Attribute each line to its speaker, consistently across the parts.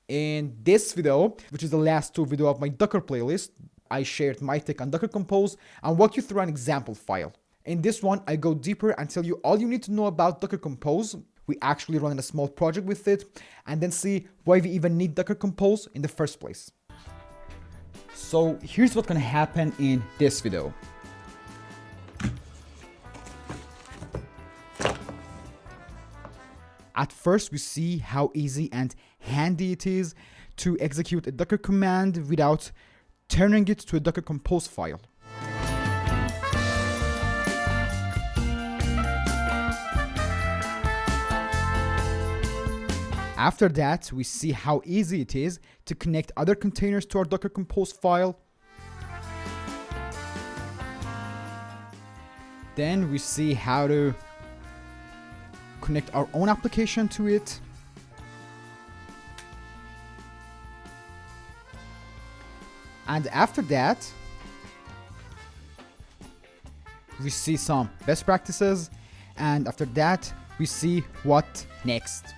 Speaker 1: In this video, which is the last two videos of my Docker playlist, I shared my take on Docker-compose and walk you through an example file. In this one, I go deeper and tell you all you need to know about Docker-compose. We actually run a small project with it, and then see why we even need Docker-compose in the first place. So here's what's gonna happen in this video. At first, we see how easy and handy it is to execute a Docker command without turning it to a Docker-compose file. After that, we see how easy it is to connect other containers to our Docker-compose file. Then we see how to connect our own application to it. And after that, we see some best practices. And after that, we see what next.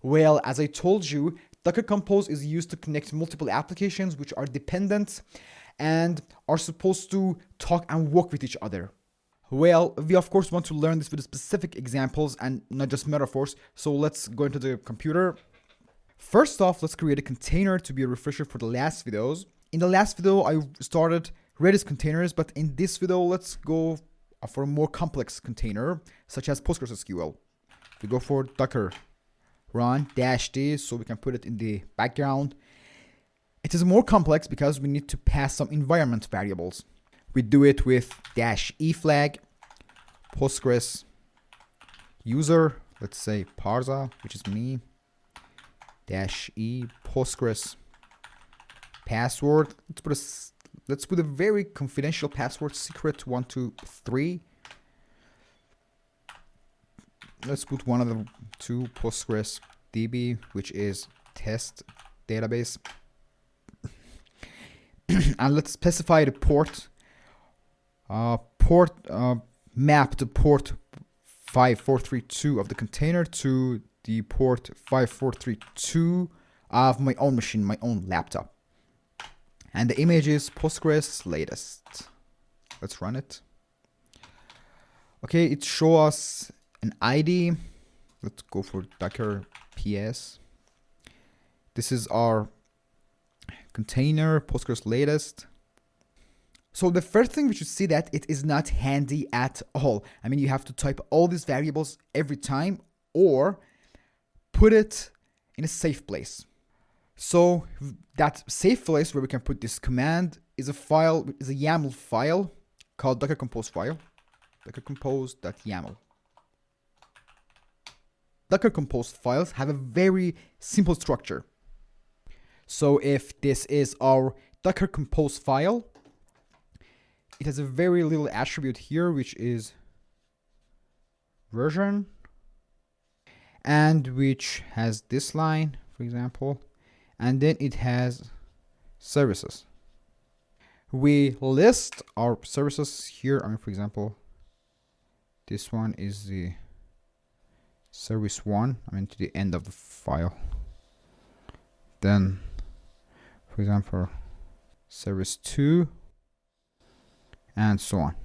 Speaker 1: Well, as I told you, Docker-compose is used to connect multiple applications which are dependent and are supposed to talk and work with each other. Well, we of course want to learn this with specific examples and not just metaphors, so let's go into the computer. First off, let's create a container to be a refresher for the last videos. In the last video, I started Redis containers, but in this video, let's go for a more complex container, such as PostgreSQL. We go for Docker run -d so we can put it in the background. It is more complex because we need to pass some environment variables. We do it with -e flag, Postgres user, let's say parsa, which is me, -e Postgres password. Let's put a very confidential password, secret 123. Let's put one of the two, Postgres DB, which is test database. And let's specify the port. Map the port 5432 of the container to the port 5432 of my own machine, my own laptop. And the image is Postgres latest. Let's run it. Okay, it shows us an ID. Let's go for Docker PS. This is our container, Postgres latest. So the first thing we should see that it is not handy at all. I mean, you have to type all these variables every time or put it in a safe place. So that safe place where we can put this command is a file, is a YAML file called Docker-compose file, docker-compose.yaml. Docker-compose files have a very simple structure. So if this is our Docker-compose file, it has a very little attribute here, which is version, and which has this line, for example, and then it has services. We list our services here. I mean, for example, this one is the service 1, I mean to the end of the file. Then, for example, service 2, and so on.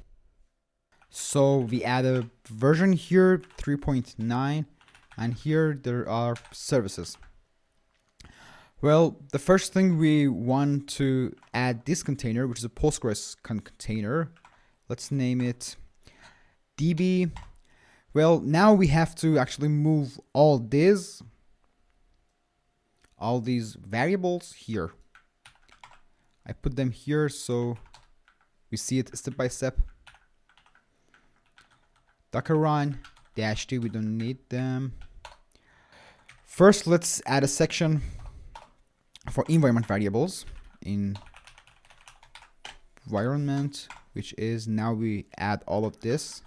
Speaker 1: So we add a version here, 3.9, and here there are services. Well, the first thing we want to add this container, which is a Postgres container. Let's name it DB. Well, now we have to actually move all these variables here. I put them here so we see it step by step. Docker run -d, we don't need them. First, let's add a section for environment variables in environment, which is now we add all of this.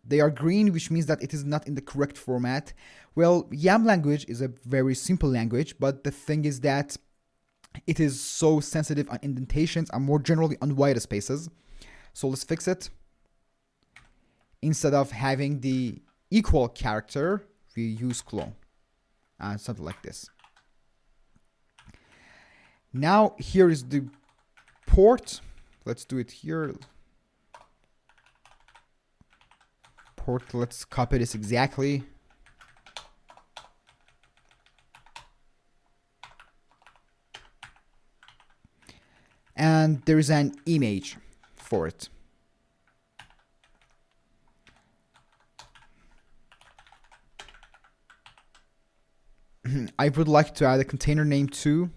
Speaker 1: They are green, which means that it is not in the correct format. Well, YAML language is a very simple language, but the thing is that it is so sensitive on indentations and more generally on white spaces. So let's fix it. Instead of having the equal character, we use clone. Something like this. Now here is the port. Let's do it here. Port, let's copy this exactly. And there is an image for it. I would like to add a container name too.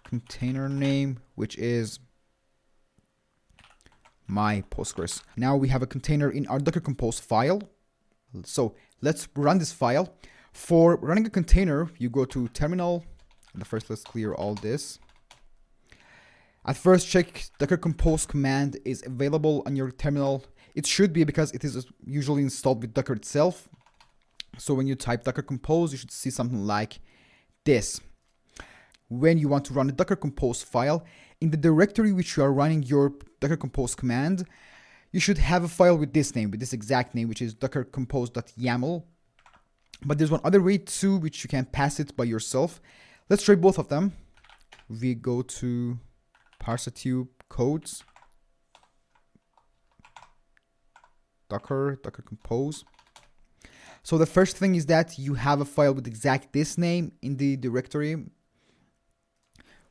Speaker 1: Container name, which is my Postgres. Now we have a container in our Docker-compose file. So let's run this file. For running a container, you go to terminal. And first, let's clear all this. At first, check Docker-compose command is available on your terminal. It should be because it is usually installed with Docker itself. So when you type Docker-compose, you should see something like this. When you want to run a Docker-compose file, in the directory which you are running your Docker-compose command, you should have a file with this name, with this exact name, which is docker-compose.yaml. But there's one other way too, which you can pass it by yourself. Let's try both of them. We go to parsetube codes, docker-compose. So the first thing is that you have a file with exact this name in the directory,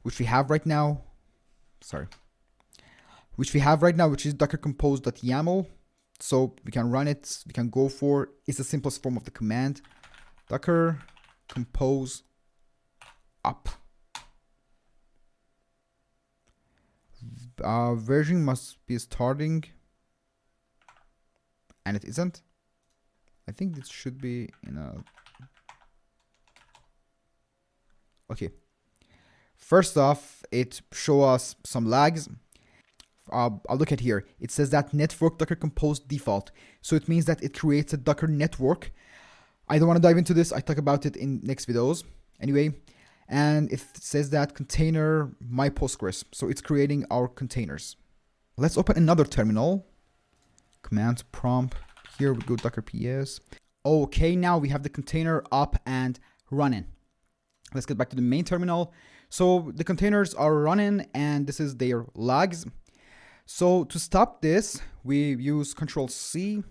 Speaker 1: which we have right now. Which is docker-compose.yaml. So we can run it. We can go for, it's the simplest form of the command. Docker-compose up. Version must be starting. And it isn't. I think this should be in a... Okay. First off, it shows us some lags. I'll look at here. It says that network Docker-compose default. So it means that it creates a Docker network. I don't want to dive into this. I talk about it in next videos. Anyway, and it says that container my Postgres. So it's creating our containers. Let's open another terminal. Command prompt. Here we go Docker PS. Okay, now we have the container up and running. Let's get back to the main terminal. So the containers are running and this is their logs. So to stop this, we use Control-C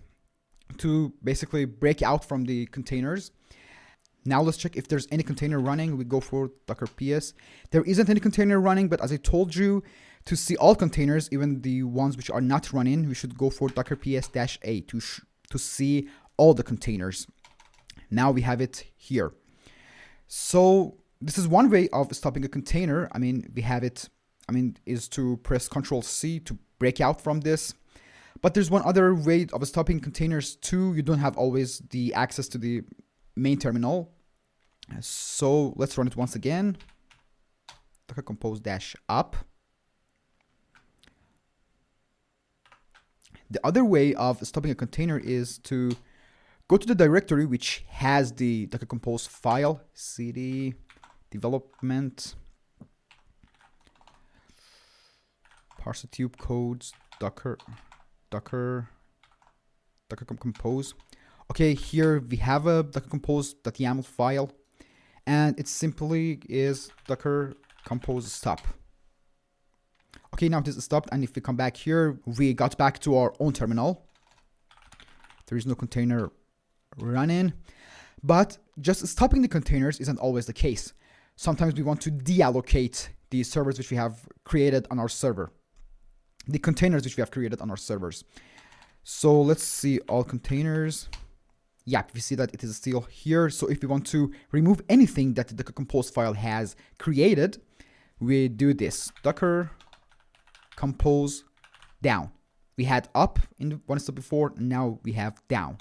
Speaker 1: to basically break out from the containers. Now let's check if there's any container running. We go for Docker PS. There isn't any container running, but as I told you, to see all containers, even the ones which are not running, we should go for Docker PS-A to see all the containers. Now we have it here. So this is one way of stopping a container. We have it, is to press Control-C to break out from this. But there's one other way of stopping containers too. You don't have always the access to the main terminal. So let's run it once again. Docker-compose-up. The other way of stopping a container is to go to the directory which has the Docker-compose file, cd development, parsetube codes, docker-compose. Okay, here we have a docker-compose.yaml file, and it simply is docker-compose stop. Okay, now this is stopped, and if we come back here, we got back to our own terminal. There is no container running, but just stopping the containers isn't always the case. Sometimes we want to deallocate the servers which we have created on our server, the containers which we have created on our servers. So let's see all containers. Yeah, we see that it is still here. So if we want to remove anything that the Docker-compose file has created, we do this, Docker-compose down. We had up in one step before, now we have down.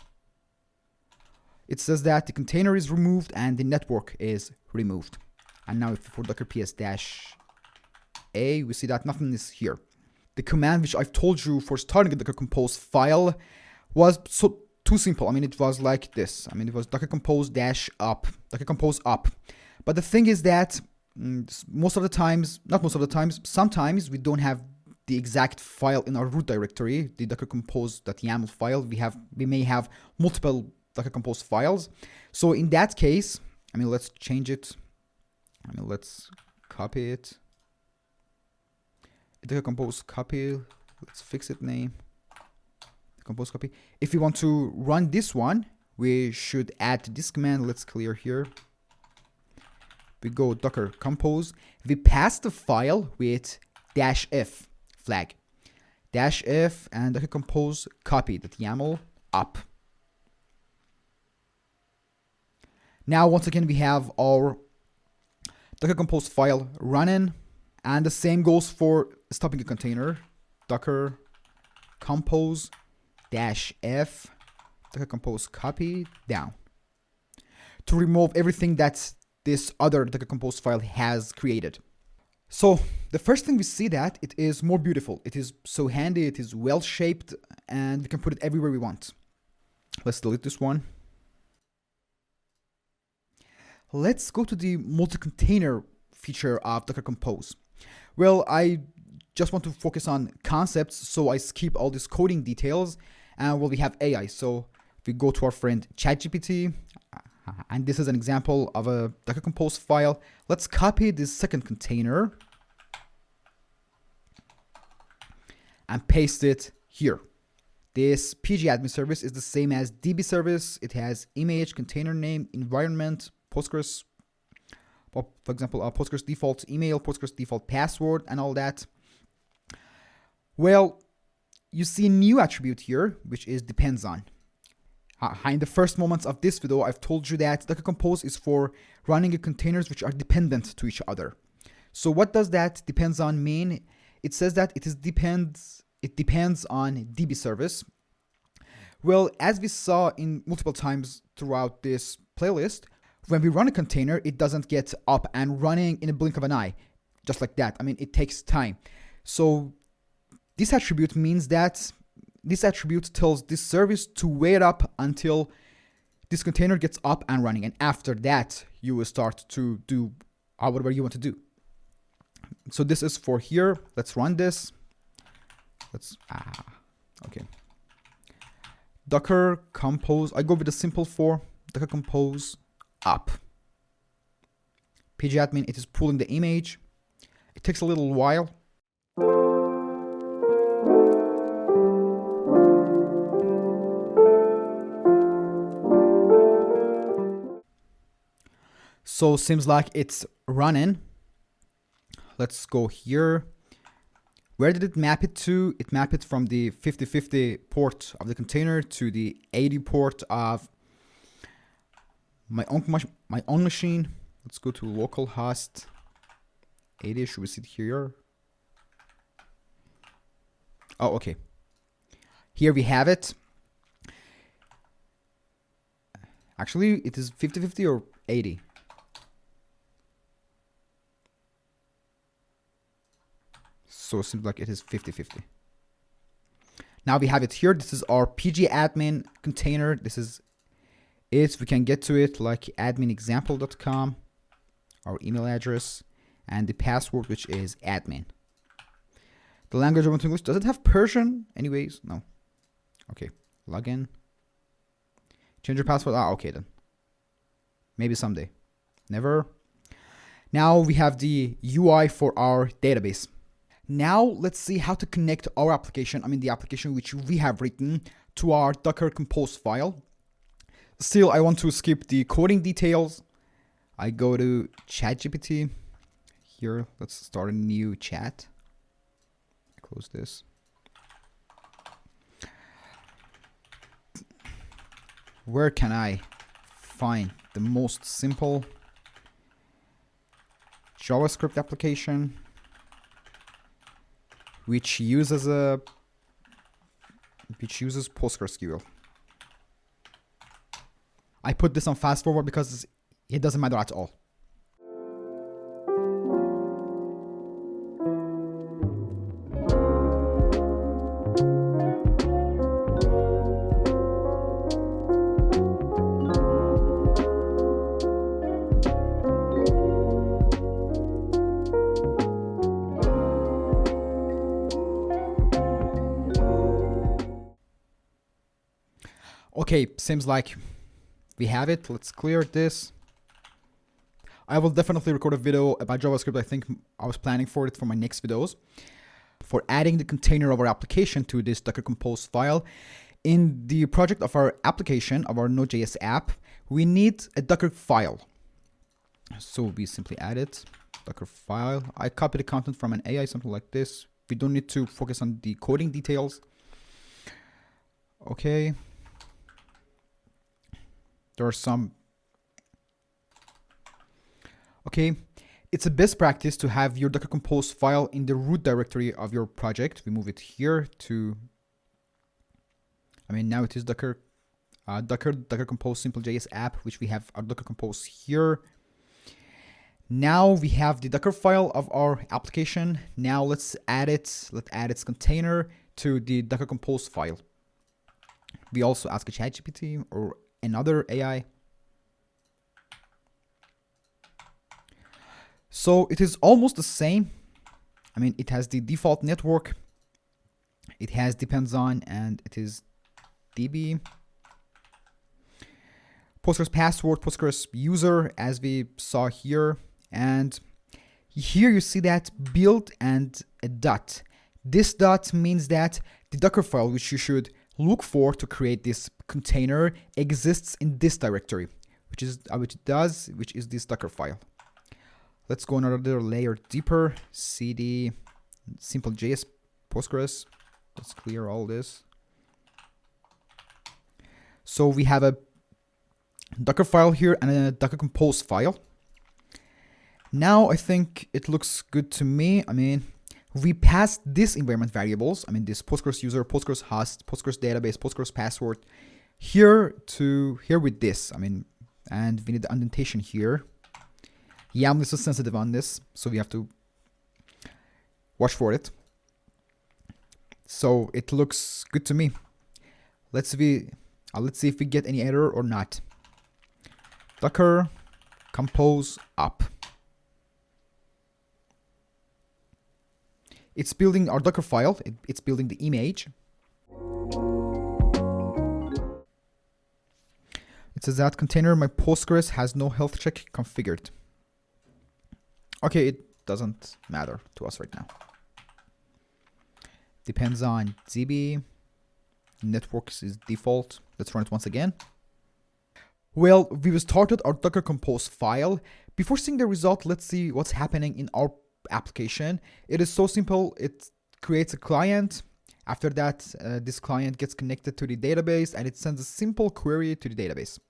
Speaker 1: It says that the container is removed and the network is removed. And now for Docker PS-A, we see that nothing is here. The command which I've told you for starting a Docker-compose file was so too simple. I mean, it was like this. I mean, it was Docker-compose dash up, Docker-compose up. But the thing is that most of the times, not most of the times, sometimes we don't have the exact file in our root directory, the docker-compose.yaml file. We may have multiple Docker-compose files. So in that case, I mean, let's change it. I mean, let's copy it. Docker-compose copy. Let's fix it name. Compose copy. If we want to run this one, we should add this command. Let's clear here. We go docker compose. We pass the file with -f flag. -f and docker compose copy that YAML up. Now, once again, we have our docker compose file running, and the same goes for stopping a container. Docker compose -f docker compose copy down to remove everything that this other docker compose file has created. So the first thing we see that it is more beautiful. It is so handy, it is well shaped, and we can put it everywhere we want. Let's delete this one. Let's go to the multi-container feature of Docker Compose. Well, I just want to focus on concepts, so I skip all these coding details, and well, we have AI. So if we go to our friend ChatGPT, and this is an example of a Docker Compose file. Let's copy this second container and paste it here. This pgadmin service is the same as DB service. It has image, container name, environment, Postgres, for example, Postgres default email, Postgres default password, and all that. Well, you see a new attribute here, which is depends on. In the first moments of this video, I've told you that Docker Compose is for running containers which are dependent to each other. So what does that depends on mean? It says that it depends on DB service. Well, as we saw in multiple times throughout this playlist, when we run a container, it doesn't get up and running in a blink of an eye, just like that. I mean, it takes time. So this attribute means that this attribute tells this service to wait up until this container gets up and running. And after that, you will start to do whatever you want to do. So this is for here. Let's run this. Okay. Docker compose. I go with the simple for Docker compose up. pgadmin, it is pulling the image. It takes a little while. So seems like it's running. Let's go here. Where did it map it to? It mapped it from the 5050 port of the container to the 80 port of my own machine. Let's go to localhost 80. Should we see it here? Oh, okay. Here we have it. Actually, it is 5050 or 80. So it seems like it is 50-50. Now we have it here. This is our pgadmin container. This is it. We can get to it like adminexample.com, our email address, and the password, which is admin. The language I want to English. Does it have Persian? Anyways, no. Okay, login. Change your password. Okay then. Maybe someday. Never. Now we have the UI for our database. Now let's see how to connect our application, the application which we have written, to our Docker Compose file. Still, I want to skip the coding details. I go to ChatGPT. Here, let's start a new chat. Close this. Where can I find the most simple JavaScript application which uses PostgreSQL? I put this on fast forward because it doesn't matter at all. Okay, seems like we have it. Let's clear this. I will definitely record a video about JavaScript. I think I was planning for it for my next videos. For adding the container of our application to this Docker-compose file. In the project of our application, of our Node.js app, we need a Docker file. So we simply add it, Docker file. I copy the content from an AI, something like this. We don't need to focus on the coding details. Okay. There are some. Okay. It's a best practice to have your Docker-compose file in the root directory of your project. We move it here to, now it is Docker-compose simple.js app, which we have our Docker-compose here. Now we have the Docker file of our application. Now let's add it. Let's add its container to the Docker-compose file. We also ask a ChatGPT or another AI. So it is almost the same. It has the default network. It has depends on, and it is DB. Postgres password, Postgres user, as we saw here. And here you see that build and a dot. This dot means that the Docker file, which you should look for to create this container, exists in this directory, which is this Docker file. Let's go another layer deeper. CD simple.js Postgres. Let's clear all this. So we have a Docker file here and a Docker-compose file. Now I think it looks good to me. We passed this environment variables. This Postgres user, Postgres host, Postgres database, Postgres password here with this. And we need the indentation here. YAML is so sensitive on this, so we have to watch for it. So it looks good to me. Let's see if we get any error or not. Docker compose up. It's building our Docker file. It's building the image. It says that container my Postgres has no health check configured. Okay, it doesn't matter to us right now. Depends on DB. Networks is default. Let's run it once again. Well, we've started our Docker-compose file. Before seeing the result, let's see what's happening in our application. It is so simple. It creates a client. After that, this client gets connected to the database and it sends a simple query to the database.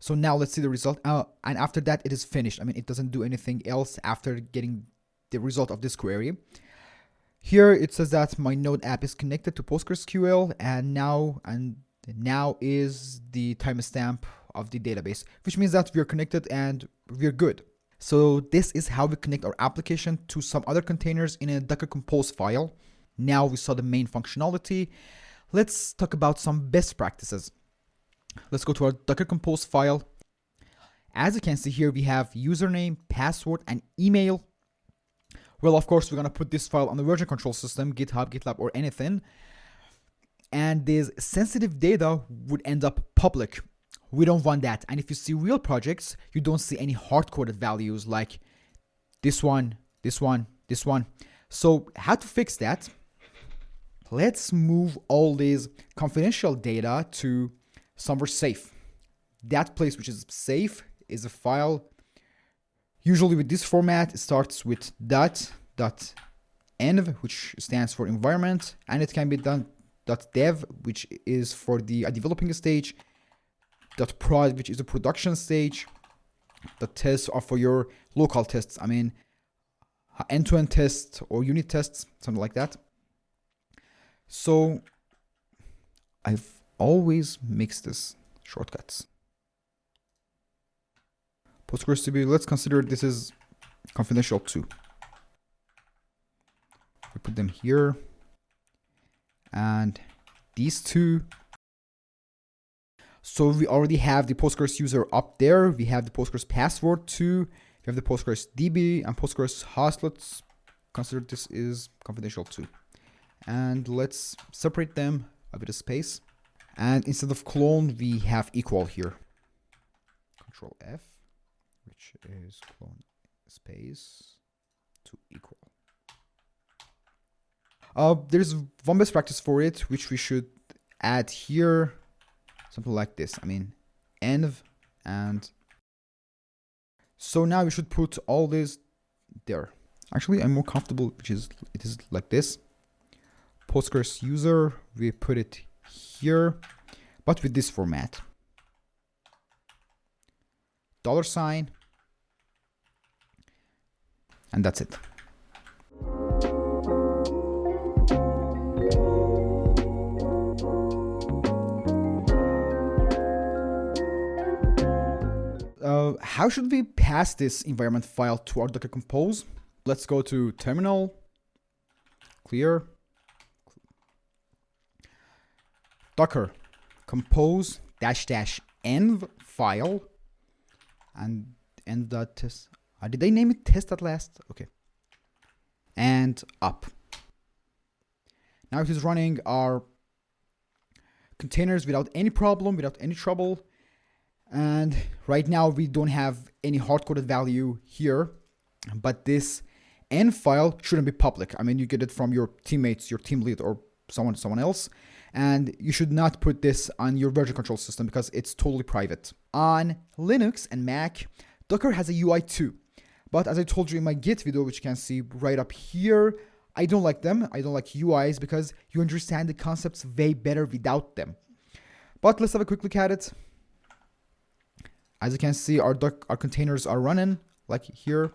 Speaker 1: So now let's see the result. And after that, it is finished. It doesn't do anything else after getting the result of this query. Here it says that my Node app is connected to PostgreSQL, and now is the timestamp of the database, which means that we're connected and we're good. So this is how we connect our application to some other containers in a Docker-compose file. Now we saw the main functionality. Let's talk about some best practices. Let's go to our Docker-compose file. As you can see here, we have username, password, and email. Well, of course, we're going to put this file on the version control system, GitHub, GitLab, or anything. And this sensitive data would end up public. We don't want that. And if you see real projects, you don't see any hard-coded values like this one, this one, this one. So how to fix that? Let's move all these confidential data to somewhere safe. That place which is safe is a file. Usually with this format, it starts with .env, which stands for environment, and it can be done .dev, which is for the developing stage, .prod, which is the production stage, .tests are for your local tests. End-to-end tests or unit tests, something like that. So I've always mixed this shortcuts. PostgreSQL, let's consider this is confidential too. We put them here. And these two. So we already have the Postgres user up there. We have the Postgres password too. We have the Postgres DB and Postgres host. Let's consider this is confidential too. And let's separate them a bit of space. And instead of clone, we have equal here. Control F, which is clone space to equal. There's one best practice for it, which we should add here. Something like this. I mean, env and. So now we should put all this there. Actually, I'm more comfortable, it is like this. Postgres user, we put it here, but with this format. $, and that's it. How should we pass this environment file to our Docker-compose? Let's go to terminal, clear, Docker-compose --env file, and env.test. Did they name it test at last? Okay. And up. Now it is running our containers without any problem, without any trouble. And right now we don't have any hard-coded value here, but this env file shouldn't be public. I mean, you get it from your teammates, your team lead, or someone else. And you should not put this on your version control system because it's totally private. On Linux and Mac, Docker has a UI too. But as I told you in my Git video, which you can see right up here, I don't like them. I don't like UIs because you understand the concepts way better without them. But let's have a quick look at it. As you can see, our containers are running like here.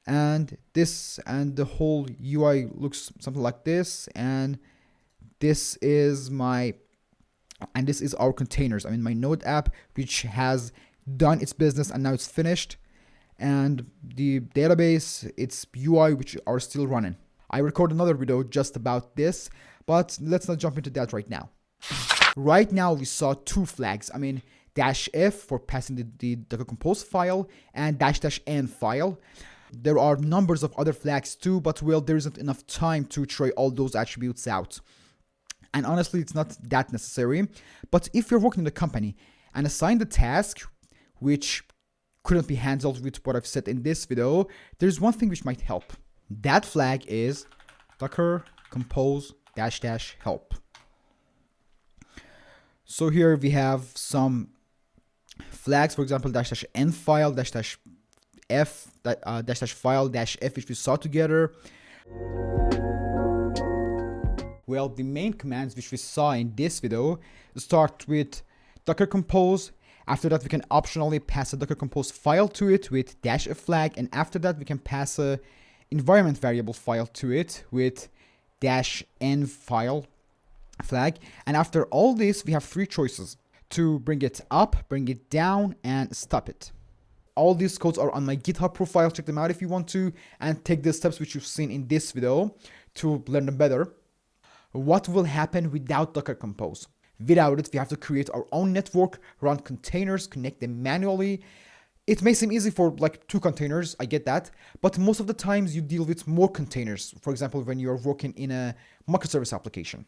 Speaker 1: And this and the whole UI looks something like this. And this is our containers. I mean, my Node app, which has done its business and now it's finished. And the database, its UI, which are still running. I recorded another video just about this, but let's not jump into that right now. Right now, we saw two flags. I mean, -f for passing the Docker-compose file and --n file. There are numbers of other flags too, but well, there isn't enough time to try all those attributes out. And honestly, it's not that necessary. But if you're working in a company and assign the task, which couldn't be handled with what I've said in this video, there's one thing which might help. That flag is Docker-compose --help. So here we have some flags, for example, --n file, -f, -file, -f, which we saw together. Well, the main commands which we saw in this video start with Docker-compose. After that, we can optionally pass a Docker-compose file to it with -f flag, and after that, we can pass a environment variable file to it with -n file flag. And after all this, we have three choices: to bring it up, bring it down, and stop it. All these codes are on my GitHub profile. Check them out if you want to, and take the steps which you've seen in this video to learn them better. What will happen without Docker-compose? Without it, we have to create our own network, run containers, connect them manually. It may seem easy for like 2 containers, I get that, but most of the times you deal with more containers. For example, when you're working in a microservice application.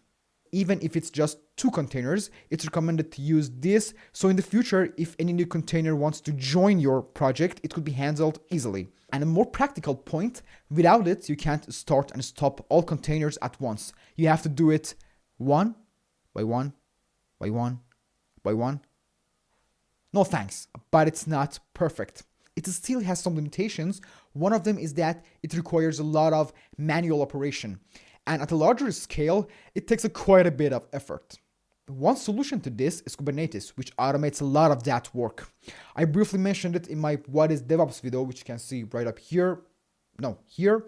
Speaker 1: Even if it's just 2 containers, it's recommended to use this. So in the future, if any new container wants to join your project, it could be handled easily. And a more practical point, without it, you can't start and stop all containers at once. You have to do it one by one, by one, by one. No thanks, but it's not perfect. It still has some limitations. One of them is that it requires a lot of manual operation. And at a larger scale, it takes quite a bit of effort. One solution to this is Kubernetes, which automates a lot of that work. I briefly mentioned it in my What is DevOps video, which you can see right up here. No, here.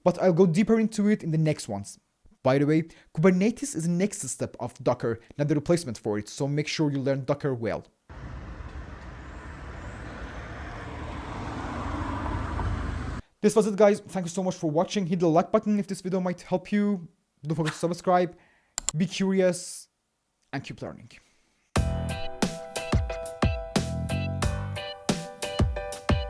Speaker 1: But I'll go deeper into it in the next ones. By the way, Kubernetes is the next step of Docker, not the replacement for it, so make sure you learn Docker well. This was it, guys. Thank you so much for watching. Hit the like button if this video might help you. Don't forget to subscribe, be curious, and keep learning.